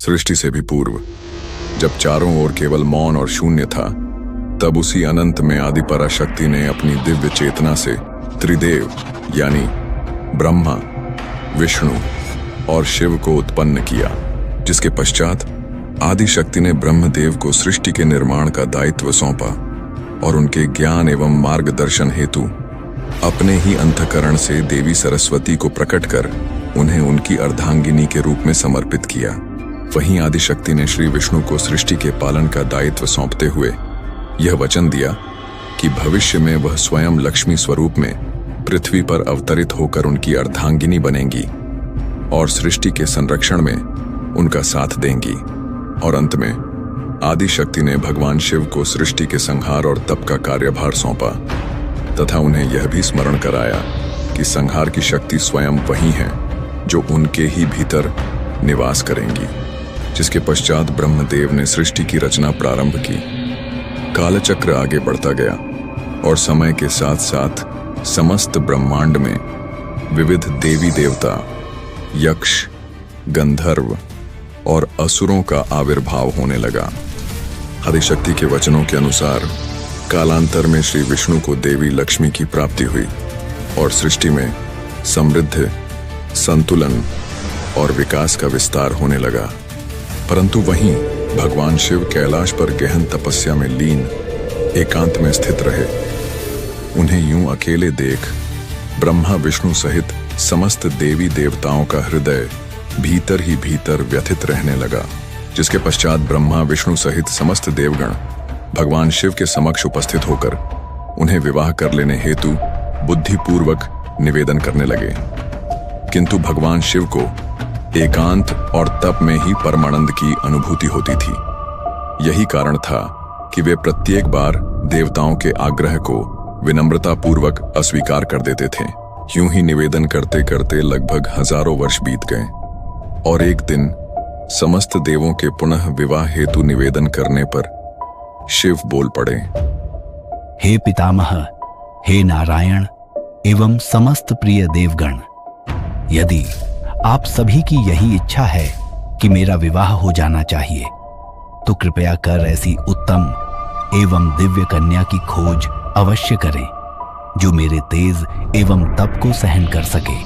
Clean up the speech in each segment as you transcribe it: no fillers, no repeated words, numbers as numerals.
सृष्टि से भी पूर्व, जब चारों ओर केवल मौन और शून्य था, तब उसी अनंत में आदि पराशक्ति ने अपनी दिव्य चेतना से त्रिदेव यानी ब्रह्मा, विष्णु और शिव को उत्पन्न किया, जिसके पश्चात आदि शक्ति ने ब्रह्मदेव को सृष्टि के निर्माण का दायित्व सौंपा और उनके ज्ञान एवं मार्गदर्शन हेतु अपने ही अंतःकरण से देवी सरस्वती को प्रकट कर उन्हें उनकी अर्धांगिनी के रूप में समर्पित किया। वहीं आदिशक्ति ने श्री विष्णु को सृष्टि के पालन का दायित्व सौंपते हुए यह वचन दिया कि भविष्य में वह स्वयं लक्ष्मी स्वरूप में पृथ्वी पर अवतरित होकर उनकी अर्धांगिनी बनेंगी और सृष्टि के संरक्षण में उनका साथ देंगी। और अंत में आदिशक्ति ने भगवान शिव को सृष्टि के संहार और तप का कार्यभार सौंपा तथा उन्हें यह भी स्मरण कराया कि संहार की शक्ति स्वयं वही है जो उनके ही भीतर निवास करेंगी। जिसके पश्चात ब्रह्मदेव ने सृष्टि की रचना प्रारंभ की। कालचक्र आगे बढ़ता गया और समय के साथ साथ समस्त ब्रह्मांड में विविध देवी देवता, यक्ष, गंधर्व और असुरों का आविर्भाव होने लगा। आदिशक्ति के वचनों के अनुसार कालांतर में श्री विष्णु को देवी लक्ष्मी की प्राप्ति हुई और सृष्टि में समृद्धि, संतुलन और विकास का विस्तार होने लगा। परंतु वहीं भगवान शिव कैलाश पर गहन तपस्या में लीन एकांत में स्थित रहे। उन्हें यूं अकेले देख ब्रह्मा विष्णु सहित समस्त देवी देवताओं का हृदय भीतर ही भीतर व्यथित रहने लगा। जिसके पश्चात ब्रह्मा विष्णु सहित समस्त देवगण भगवान शिव के समक्ष उपस्थित होकर उन्हें विवाह कर लेने हेतु बुद्धिपूर्वक निवेदन करने लगे। किंतु भगवान शिव को एकांत और तप में ही परमानंद की अनुभूति होती थी। यही कारण था कि वे प्रत्येक बार देवताओं के आग्रह को विनम्रता पूर्वक अस्वीकार कर देते थे। यूं ही निवेदन करते करते लगभग हजारों वर्ष बीत गए और एक दिन समस्त देवों के पुनः विवाह हेतु निवेदन करने पर शिव बोल पड़े। हे पितामह, हे नारायण एवं समस्त प्रिय देवगण, यदि आप सभी की यही इच्छा है कि मेरा विवाह हो जाना चाहिए, तो कृपया कर ऐसी उत्तम एवं दिव्य कन्या की खोज अवश्य करें जो मेरे तेज एवं तप को सहन कर सके।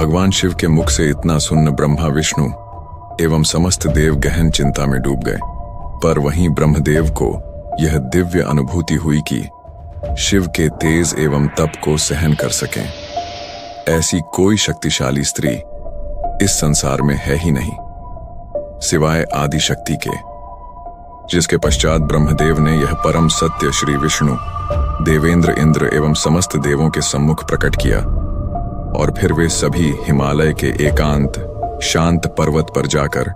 भगवान शिव के मुख से इतना सुन ब्रह्मा विष्णु एवं समस्त देव गहन चिंता में डूब गए। पर वहीं ब्रह्मदेव को यह दिव्य अनुभूति हुई कि शिव के तेज एवं तप को सहन कर सकें ऐसी कोई शक्तिशाली स्त्री इस संसार में है ही नहीं सिवाय आदिशक्ति के। जिसके पश्चात ब्रह्मदेव ने यह परम सत्य श्री विष्णु, देवेंद्र, इंद्र एवं समस्त देवों के सम्मुख प्रकट किया और फिर वे सभी हिमालय के एकांत शांत पर्वत पर जाकर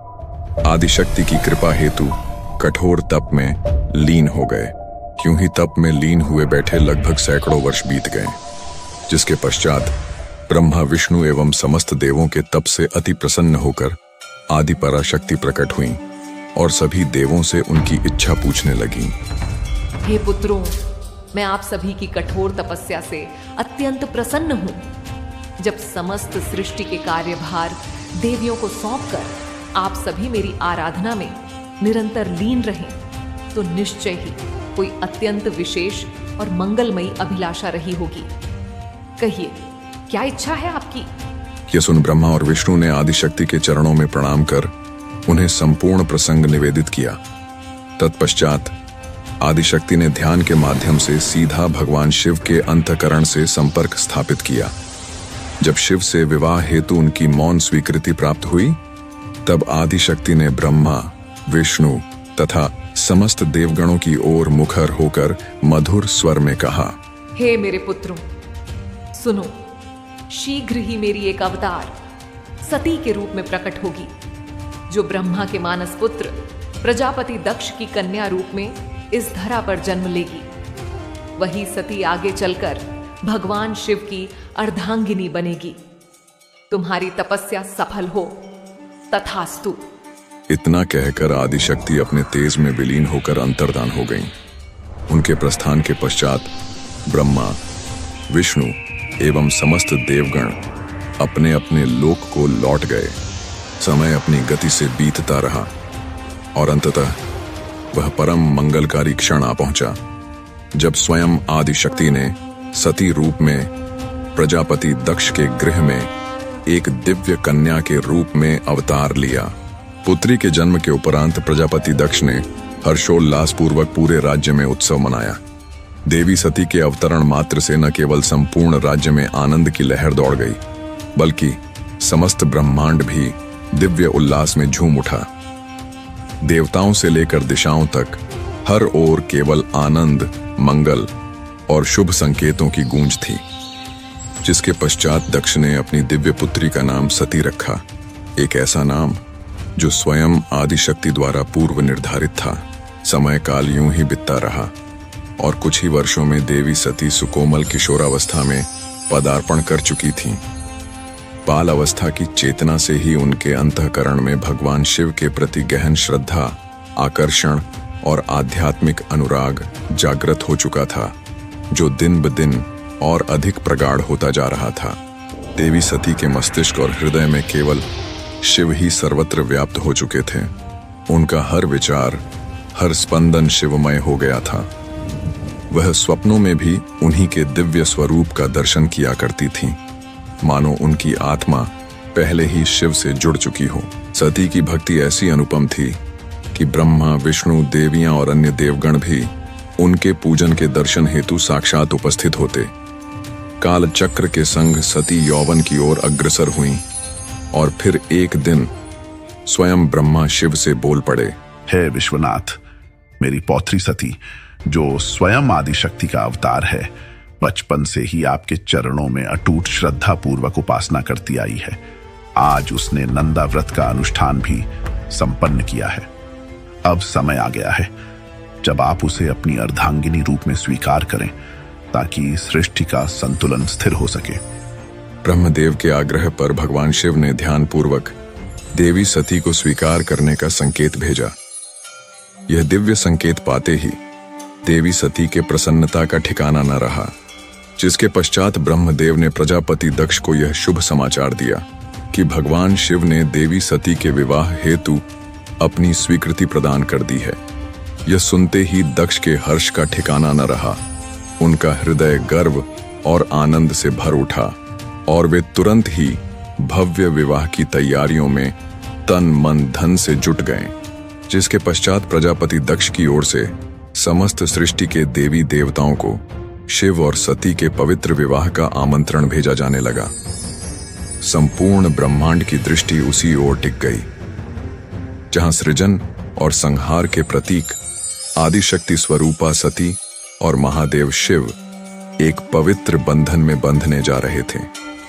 आदिशक्ति की कृपा हेतु कठोर तप में लीन हो गए। यूं ही तप में लीन हुए बैठे लगभग सैकड़ों वर्ष बीत गए। जिसके पश्चात ब्रह्मा विष्णु एवं समस्त देवों के तप से अति प्रसन्न होकर आदि पराशक्ति प्रकट हुई और सभी देवों से उनकी इच्छा पूछने लगी। हे पुत्रों, मैं आप सभी की कठोर तपस्या से अत्यंत प्रसन्न हूँ। जब समस्त सृष्टि के कार्यभार देवियों को सौंपकर आप सभी मेरी आराधना में निरंतर लीन रहें, तो निश्चय ही कोई अत्यंत विशेष और मंगलमयी अभिलाषा रही होगी। कहिए, क्या इच्छा है आपकी? यह सुन ब्रह्मा और विष्णु ने आदिशक्ति के चरणों में प्रणाम कर उन्हें संपूर्ण प्रसंग निवेदित किया। तत्पश्चात आदिशक्ति ने ध्यान के माध्यम से सीधा भगवान शिव के अंतःकरण से संपर्क स्थापित किया। जब शिव से विवाह हेतु उनकी मौन स्वीकृति प्राप्त हुई, तब आदिशक्ति ने ब्रह्मा, विष्णु तथा समस्त देवगणों की ओर मुखर होकर मधुर स्वर में कहा, हे मेरे पुत्रों, सुनो, शीघ्र ही मेरी एक अवतार सती के रूप में प्रकट होगी, जो ब्रह्मा के मानस पुत्र प्रजापति दक्ष की कन्या रूप में इस धरा पर जन्म लेगी। वही सती आगे चलकर भगवान शिव की अर्धांगिनी बनेगी। तुम्हारी तपस्या सफल हो, तथास्तु। इतना कहकर आदिशक्ति अपने तेज में विलीन होकर अंतर्धान हो गईं। उनके प्रस्थान के पश्चात ब्रह्मा, विष्णु एवं समस्त देवगण अपने अपने लोक को लौट गए समय अपनी गति से बीतता रहा और अंततः वह परम मंगलकारी क्षण आ पहुंचा जब स्वयं आदि शक्ति ने सती रूप में प्रजापति दक्ष के गृह में एक दिव्य कन्या के रूप में अवतार लिया। पुत्री के जन्म के उपरांत प्रजापति दक्ष ने हर्षोल्लास पूर्वक पूरे राज्य में उत्सव मनाया। देवी सती के अवतरण मात्र से न केवल संपूर्ण राज्य में आनंद की लहर दौड़ गई, बल्कि समस्त ब्रह्मांड भी दिव्य उल्लास में झूम उठा। देवताओं से लेकर दिशाओं तक हर ओर केवल आनंद, मंगल और शुभ संकेतों की गूंज थी, जिसके पश्चात दक्ष ने अपनी दिव्य पुत्री का नाम सती रखा। एक ऐसा नाम जो स्वयं आदिशक्ति द्वारा पूर्व निर्धारित था। समय काल यूं ही बीतता रहा और कुछ ही वर्षों में देवी सती सुकोमल किशोरावस्था में पदार्पण कर चुकी थीं। बाल अवस्था की चेतना से ही उनके अंतःकरण में भगवान शिव के प्रति गहन श्रद्धा, आकर्षण और आध्यात्मिक अनुराग जागृत हो चुका था, जो दिन ब दिन और अधिक प्रगाढ़ होता जा रहा था। देवी सती के मस्तिष्क और हृदय में केवल शिव ही सर्वत्र व्याप्त हो चुके थे। उनका हर विचार, हर स्पंदन शिवमय हो गया था। वह स्वप्नों में भी उन्हीं के दिव्य स्वरूप का दर्शन किया करती थीं, मानो उनकी आत्मा पहले ही शिव से जुड़ चुकी हो। सती की भक्ति ऐसी अनुपम थी कि ब्रह्मा, विष्णु, देवियां और अन्य देवगण भी उनके पूजन के दर्शन हेतु साक्षात उपस्थित होते। काल चक्र के संग सती यौवन की ओर अग्रसर हुईं और फिर एक दिन स्वयं ब्रह्मा शिव से बोल पड़े, हे विश्वनाथ, मेरी पौत्री सती, जो स्वयं आदिशक्ति का अवतार है, बचपन से ही आपके चरणों में अटूट श्रद्धा पूर्वक उपासना करती आई है। आज उसने नंदा व्रत का अनुष्ठान भी संपन्न किया है। अब समय आ गया है जब आप उसे अपनी अर्धांगिनी रूप में स्वीकार करें, ताकि सृष्टि का संतुलन स्थिर हो सके। ब्रह्मदेव के आग्रह पर भगवान शिव ने ध्यान पूर्वक देवी सती को स्वीकार करने का संकेत भेजा। यह दिव्य संकेत पाते ही देवी सती के प्रसन्नता का ठिकाना न रहा, जिसके पश्चात ब्रह्मदेव ने प्रजापति दक्ष को यह शुभ समाचार दिया कि भगवान शिव ने देवी सती के विवाह हेतु अपनी स्वीकृति प्रदान कर दी है। यह सुनते ही दक्ष के हर्ष का ठिकाना न रहा। उनका हृदय गर्व और आनंद से भर उठा और वे तुरंत ही भव्य विवाह की तैयारियों में तन मन धन से जुट गए, जिसके पश्चात प्रजापति दक्ष की ओर से समस्त सृष्टि के देवी देवताओं को शिव और सती के पवित्र विवाह का आमंत्रण भेजा जाने लगा। संपूर्ण ब्रह्मांड की दृष्टि उसी ओर टिक गई, जहां सृजन और संहार के प्रतीक आदिशक्ति स्वरूपा सती और महादेव शिव एक पवित्र बंधन में बंधने जा रहे थे।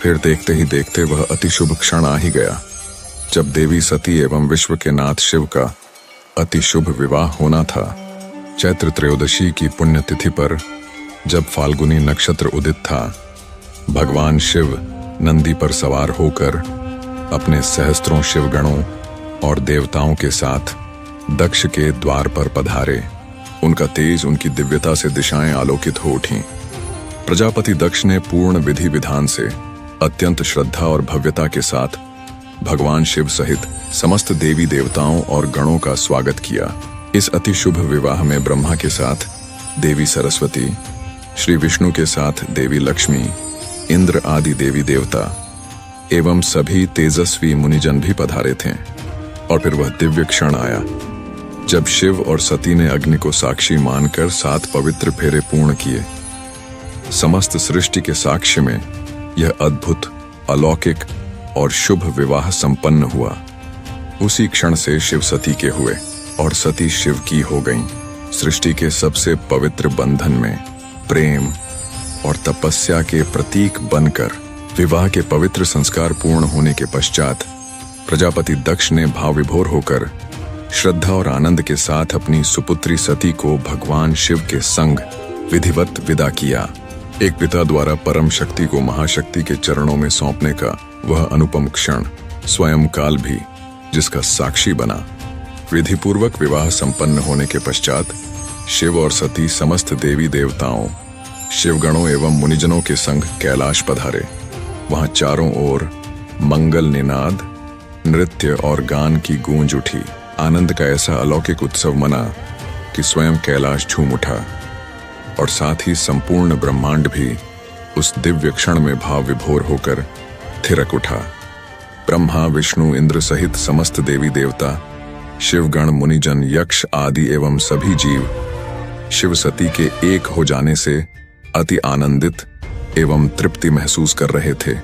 फिर देखते ही देखते वह अति शुभ क्षण आ ही गया, जब देवी सती एवं विश्व के नाथ शिव का अति शुभ विवाह होना था। चैत्र त्रयोदशी की पुण्यतिथि पर जब फाल्गुनी नक्षत्र उदित था, भगवान शिव नंदी पर सवार होकर अपने सहस्त्रों शिवगणों और देवताओं के साथ दक्ष के द्वार पर पधारे। उनका तेज, उनकी दिव्यता से दिशाएं आलोकित हो उठीं। प्रजापति दक्ष ने पूर्ण विधि विधान से अत्यंत श्रद्धा और भव्यता के साथ भगवान शिव सहित समस्त देवी देवताओं और गणों का स्वागत किया। इस अति शुभ विवाह में ब्रह्मा के साथ देवी सरस्वती, श्री विष्णु के साथ देवी लक्ष्मी, इंद्र आदि देवी देवता एवं सभी तेजस्वी मुनिजन भी पधारे थे। और फिर वह दिव्य क्षण आया जब शिव और सती ने अग्नि को साक्षी मानकर 7 पवित्र फेरे पूर्ण किए। समस्त सृष्टि के साक्ष्य में यह अद्भुत, अलौकिक और शुभ विवाह संपन्न हुआ। उसी क्षण से शिव सती के हुए और सती शिव की हो गईं। सृष्टि के सबसे पवित्र बंधन में प्रेम और तपस्या के प्रतीक बनकर विवाह के पवित्र संस्कार पूर्ण होने के पश्चात प्रजापति दक्ष ने भाव विभोर होकर श्रद्धा और आनंद के साथ अपनी सुपुत्री सती को भगवान शिव के संग विधिवत विदा किया। एक पिता द्वारा परम शक्ति को महाशक्ति के चरणों में सौंपने का वह अनुपम क्षण स्वयं काल भी जिसका साक्षी बना। विधिपूर्वक विवाह संपन्न होने के पश्चात शिव और सती समस्त देवी देवताओं, शिवगणों एवं मुनिजनों के संग कैलाश पधारे। वहां चारों ओर मंगल निनाद नृत्य और गान की गूंज उठी। आनंद का ऐसा अलौकिक उत्सव मना कि स्वयं कैलाश झूम उठा और साथ ही संपूर्ण ब्रह्मांड भी उस दिव्य क्षण में भाव विभोर होकर थिरक उठा। ब्रह्मा, विष्णु, इंद्र सहित समस्त देवी देवता, शिवगण, मुनिजन, यक्ष आदि एवं सभी जीव शिव सती के एक हो जाने से अति आनंदित एवं तृप्ति महसूस कर रहे थे,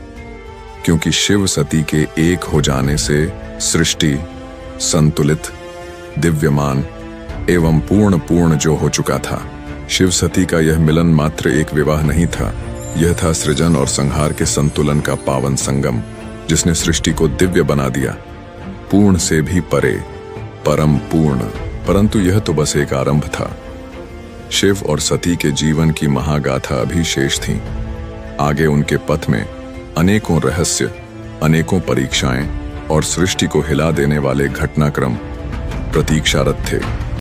क्योंकि शिव सती के एक हो जाने से सृष्टि संतुलित, दिव्यमान एवं पूर्ण जो हो चुका था। शिव सती का यह मिलन मात्र एक विवाह नहीं था, यह था सृजन और संहार के संतुलन का पावन संगम, जिसने सृष्टि को दिव्य बना दिया, पूर्ण से भी परे, परम पूर्ण। परंतु यह तो बस एक आरंभ था। शिव और सती के जीवन की महागाथा अभी शेष थी। आगे उनके पथ में अनेकों रहस्य, अनेकों परीक्षाएं और सृष्टि को हिला देने वाले घटनाक्रम प्रतीक्षारत थे।